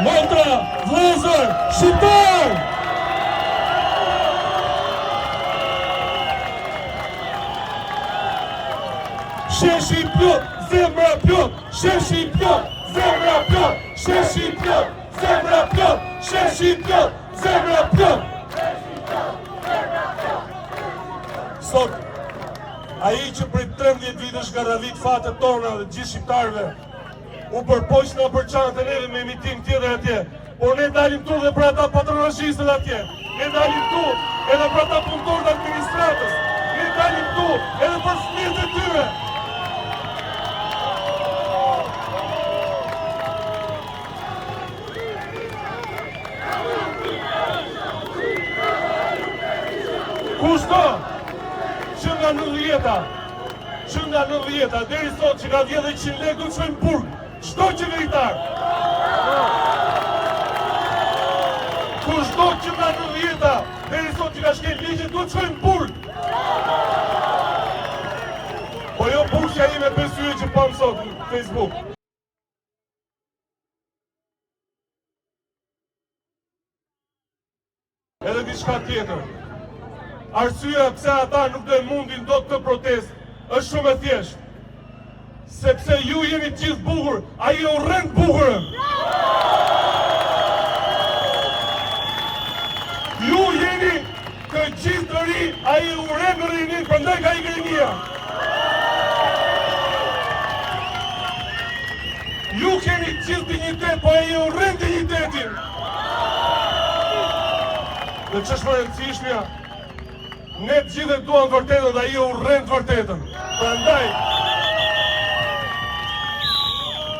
motra, vëllezër, shqiptar! Sheshi plot, zemra plot, sheshi plot, zemra plot, sheshi plot, zemra plot, sheshi plot, zemra plot. Sot, ai që prej 13 vitesh ka radhit fatet tona dhe gjithë shqiptarëve, u përpoq nga përçante neve me mitim tjetër atje, por ne dalim tu dhe për ata patronazhistët atje, ne dalim tu edhe për ata punëtorët të administratës, ne dalim tu edhe për fëmijët e tyre. Kushto që nga 90-ta deri sot që ka 10-100 lekë du të shojnë burg, çdo qeveritar. Kushto që nga 90-ta deri sot që ka shkel ligje du të shojnë burg. Po jo burgja ime besyje që pam sot në Facebook. Edhe diçka tjetër. Arsyeja pse ata nuk do e mundin dot këtë protestë është shumë e thjeshtë. Sepse ju jeni gjithë bukur, ai e urren bukurën. Ju jeni të gjithë të ri, ai e urren në rinin, prandaj ka ikë rinia. Ju keni gjithë dinjitet, po ai e urren dinjitetin. Dhe ç'është më e rëndësishmja? Ne të gjithë e duan vërtetën dhe ai e urren të vërtetën.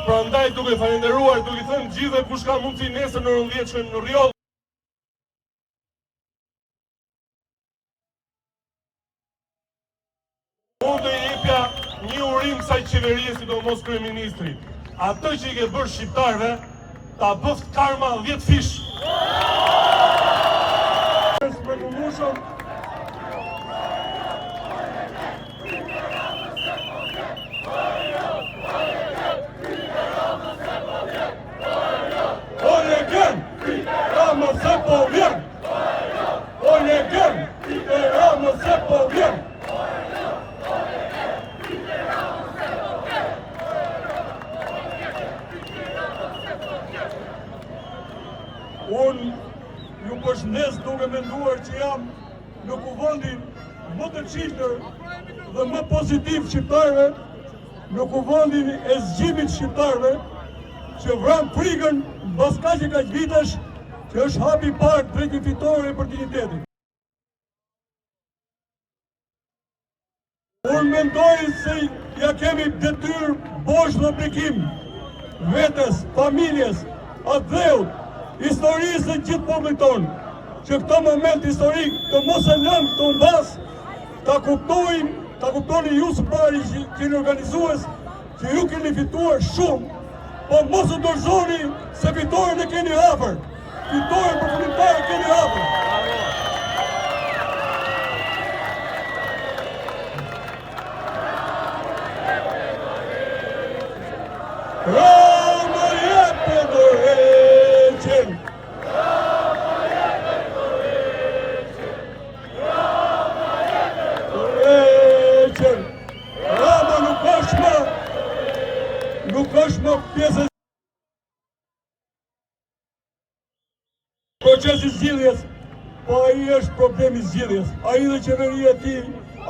Prandaj duke falenderuar, duke thënë gjithë kush ka mundësi nesër në 19 shkojmë në Rjoll. Unë do i jepja një urim kësaj qeverie, sidomos kryeministri. Atë që i ke bërë shqiptarëve, ta bëft karma 10 fish. Unë ju përshëndes duke menduar që jam në kuvendin më të çiltër dhe më pozitiv shqiptarëve, në kuvendin e zgjimit shqiptarëve, që vran frikën mbas kaq vitesh që është hapi i parë drejt një fitore për dinjitetin. Unë mendoj se ja kemi detyrë bosh dhe oblikim vetes, familjes, atdheut, historisë dhe gjithë popullit tonë, që këto moment historik të mos e lëmë të mbas, ta kuptoni ju së pari që jeni organizues, që ju keni fituar shumë, po mos u dorëzoni se fitoren e keni hapur. Fitoren përfundimtare keni hapur. Rama jepe dorëçin. Rama nuk është më pjesë procesi zgjidhjes, po ai është problemi zgjidhjes. Ai dhe qeveria e tij,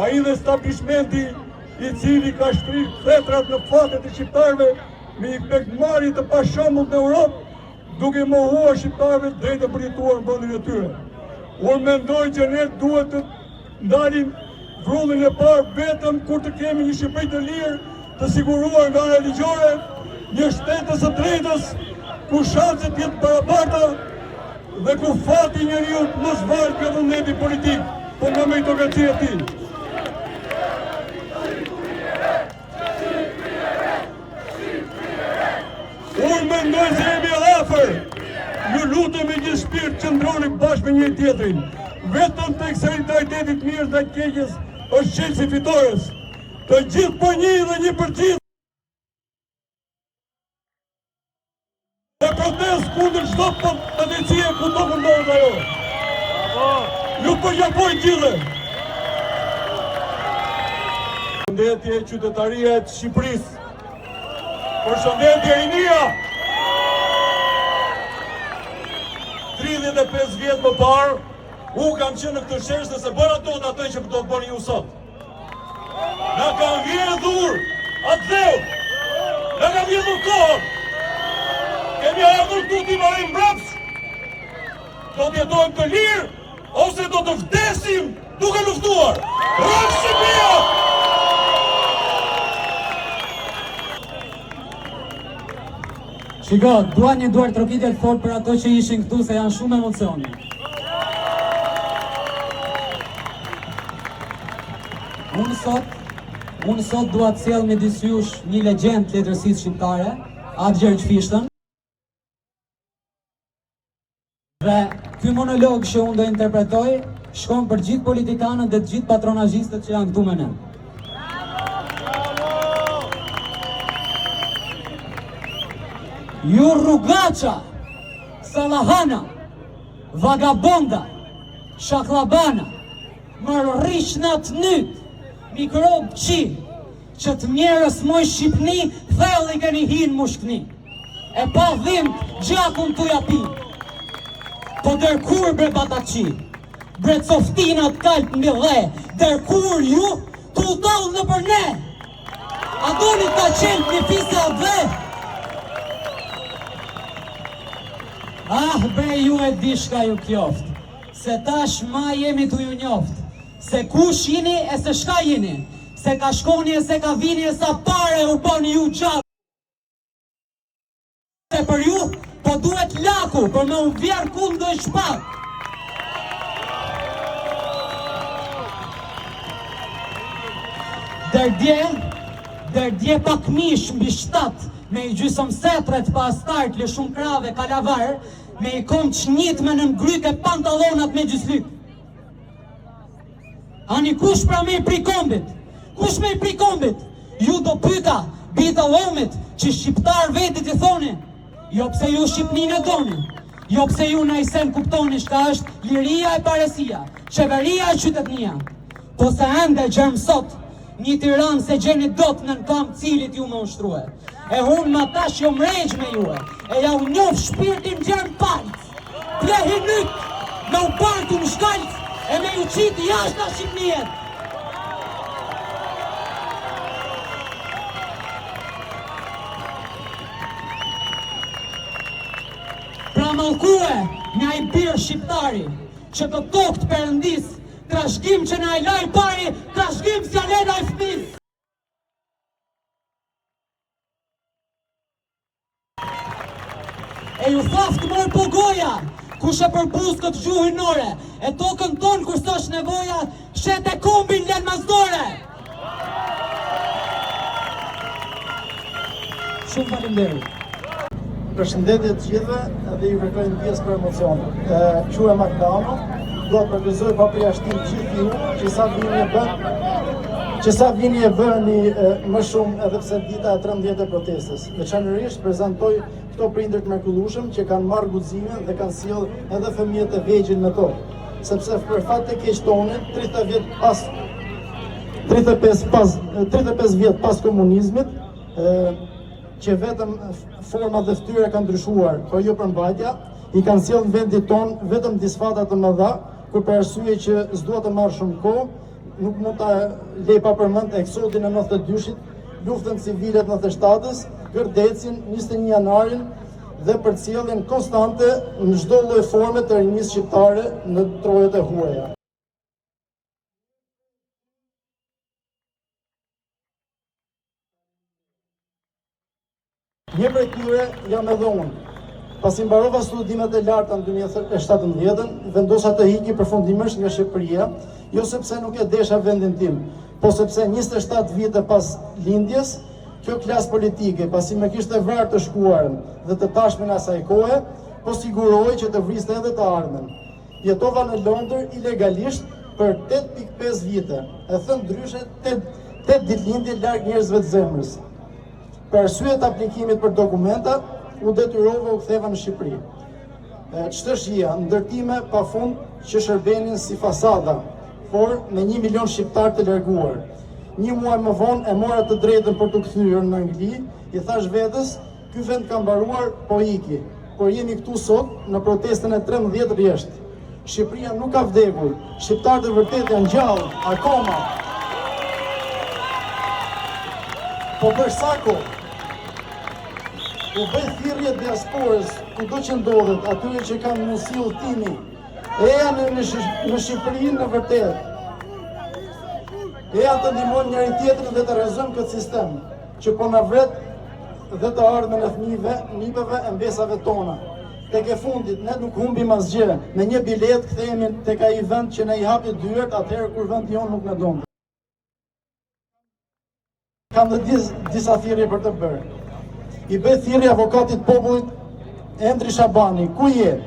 ai dhe establishmenti i cili ka shtrirë thetrat në fatet e shqiptarëve me një pegmarrje të pashëmbull në Europë, duke mohuar shqiptarëve drejtë të përjetuar në vendin e tyre. Unë mendoj që ne duhet të ndalim vrullin e parë vetëm kur të kemi një Shqipëri të lirë, të siguruar nga ana ligjore, një shtetës së drejtës ku shanset jetë barabarta dhe ku fati njeriu mos varet nga vullneti politik, po nga meritokracia e tij. Unë mendoj se jemi afër. Ju lutem me gjithë shpirt qëndroni bashkë me njëri tjetrin. Vetëm tek solidariteti i mirë ndaj keqes është çelësi fitores. Të gjithë po një dhe një për gjithë. Luftës kundër çdo potencie ku do mundohet ajo. Ju përgjapoj gjithë. Përshëndetje qytetaria e Shqipërisë. Përshëndetje rinia. 35 vjet më parë, kam qenë në këtë shesh dhe se bëra dot atë që do të bëni ju sot. Na kanë vjedhur atë dheu. Na kanë vjedhur kohën. Kemi ardhur këtu t'i marrim mbrapsht. Do të jetojmë të lirë ose do të vdesim duke luftuar. Rock Shqipëria! Shiko, dua një duar trokitje të fort për ato që ishin këtu se janë shumë emocione. Unë sot dua të sjell midis jush një legjend të letërsisë shqiptare, atë Gjergj Fishtën. Dhe ky monolog që unë do interpretoj shkon për gjithë politikanët dhe të gjithë patronazhistët që janë këtu me ne. Ju rrugaqa, salahana, vagabonda, shaklabana, mërrishnat nyt, mikrob qi, që të mjerës moj Shqipni, thellë i keni hinë mushkni. E pa dhimt, gjakun të japi. Po dërkur bre bataqi, bre coftinat kalp mbi dhe, dërkur ju, të utollë në për ne. A doni ta qelp një fisa dhe? Ah, bre ju e dishka ju kjoft, se tash ma jemi të ju njoft, se kush jini e se shka jini, se ka shkoni e se ka vini e sa pare u boni ju gjallë. Se për ju, po duhet laku për me u vjerë kundo i shpak. Derdje pak mish mbi shtat, me i gjysëm setret pa start, lë shumë krave, kalavar, me i kom qnjit me në ngryk e pantalonat me gjyslyk. Ani kush pra me i prikombit? Kush me i prikombit? Ju do pyta, bita omit, që shqiptar vetit i thoni, jo pse ju Shqipnin e doni, jo pse ju na i sen kuptoni shka është liria e paresia, qeveria e qytetnia, po se ende gjermë sot, një Tiranë se gjeni dot në kam cilit ju më ushtruhe. E unë ma tash jo mrejgj me juve, e ja u njof shpirtin gjermë palc, plehi nyt, me u partu në shkallc, e me ju qitë jashtë a Shqipnijet. Pra mallkue nga i birë shqiptari, që të tokë të perëndis, trashgim që na i laj pari, trashgim si alena i fëmis. E ju thaftë mërë po goja, kush e përbuz këtë gjuhinore, e tokën tonë kur s'është nevoja, shet e kombin len mazdore. Shumë faleminderit. Përshëndetje të gjithëve dhe ju kërkoj ndjes për emocione. Quhem Magdano, do të përgëzoj pa përjashtim gjithë ju që sa vini e bëni më shumë edhe pse dita e 13 e protestës. Veçanërisht prezantoj këto prindër të mrekullueshëm që kanë marrë guximin dhe kanë sjell edhe fëmijët e vegjël me to. Sepse për fat të keq tonin, 35 vjet pas komunizmit, që vetëm forma dhe fytyra kanë ndryshuar, por jo përmbajtja, i kanë sjellë në vendin ton vetëm disfata të mëdha, kur për arsye që s'dua të marr shumë kohë, nuk mund ta lej pa përmend eksodin e 92-shit, luftën civile të 97-s, Gërdecin, 21 janarin dhe përcjelljen konstante në çdo lloj forme të rinisë shqiptare në trojet e huaja. Një prej tyre jam edhe unë. Pasi mbarova studimet e larta në 2017, vendosa të hiqi përfundimisht nga Shqipëria, jo sepse nuk e desha vendin tim, po sepse 27 vite pas lindjes, kjo klasë politike, pasi me kishte vrarë të shkuarën dhe të tashmen asaj kohe, po siguroi që të vriste edhe të ardhmen. Jetova në Londër ilegalisht për 8.5 vite, e thënë ndryshe 8 ditëlindje larg njerëzve të zemrës. Për arsye të aplikimit për dokumenta, u detyrova u ktheva në Shqipëri. Ç'tëshia, ndërtime pafund që shërbenin si fasada, por me 1 milion shqiptar të larguar. 1 muaj më vonë e mora të drejtën për të kthyer në Angli, i thash vetes, ky vend ka mbaruar, po iki. Por jemi këtu sot në protestën e 13 rresht. Shqipëria nuk ka vdekur, shqiptarët e vërtet janë gjallë, akoma. Po për sa kohë? U bëj thirrje diasporës, kudo që ndodhet, atyre që kanë mundësi udhtimi, eja në Shqipëri në vërtet. Eja të ndihmojmë njëri tjetrin dhe të realizojmë këtë sistem, që po na vret dhe të ardhmen e fëmijëve, nipëve e mbesave tona. Tek e fundit, ne nuk humbim asgjë, me një bilet kthehemi tek ai vend që ne i hapi dyert atëherë kur vendi jon nuk na don. Kam dhe disa thirrje për të bërë. I bëj thirrje avokatit popullit Endri Shabani, ku je?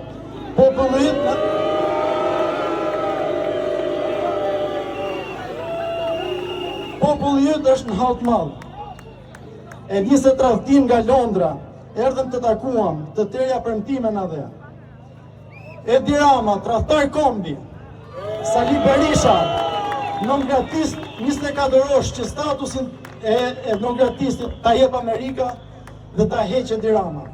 Populli yt është në halt madh. E 20 tradhtim nga Londra, erdhëm të takuam, të tërja premtime na dhe. Edi Rama, tradhtar kombi, Sali Berisha, nongratist 24 orësh që statusin e nongratistit ta jep Amerika dhe ta heqë Edi Rama.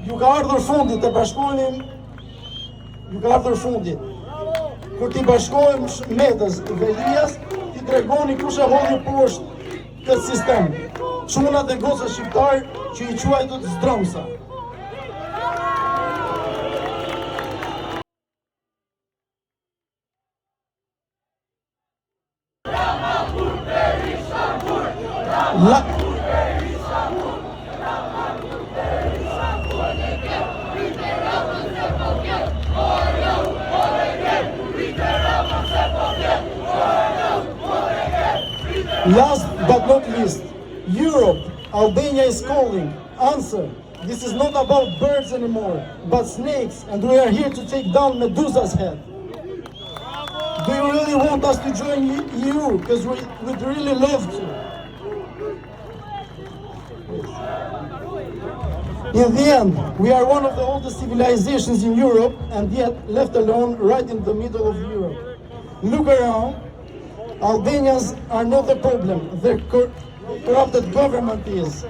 Ju ka ardhur fundit të bashkohemi, ju ka ardhur fundit. Kur t'i bashkohem Metës dhe Elias, t'i tregoni kush e hodhi poshtë këtë sistem. Çunat e goca shqiptar që i quajtut zdromsa. Last but not least, Europe, Albania is calling. Answer, this is not about birds anymore, but snakes, and we are here to take down Medusa's head. Do you really want us to join EU? Because we'd really love to. In the end, we are one of the oldest civilizations in Europe, and yet left alone right in the middle of Europe. Look around. Albanians are not the problem. Their corrupted government is.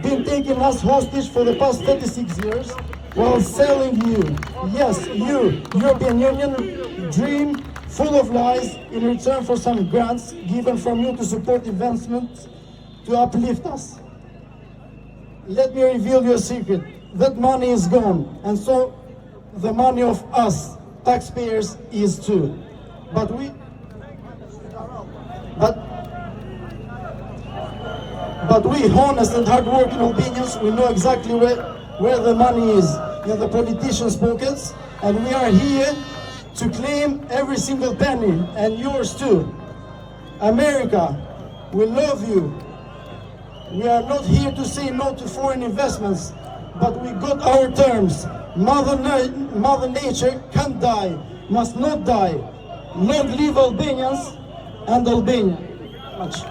Been taking us hostage for the past 36 years while selling you, yes, you, European Union dream full of lies in return for some grants given from you to support investments to uplift us. Let me reveal you a secret. That money is gone, and so the money of us, taxpayers, is too. But we honest and hard-working Albanians, we know exactly where the money is, in the politicians' pockets, and we are here to claim every single penny, and yours too. America, we love you. We are not here to say no to foreign investments, but we got our terms. Mother Nature can't die, must not die. Long live Albanians and Albania. Much.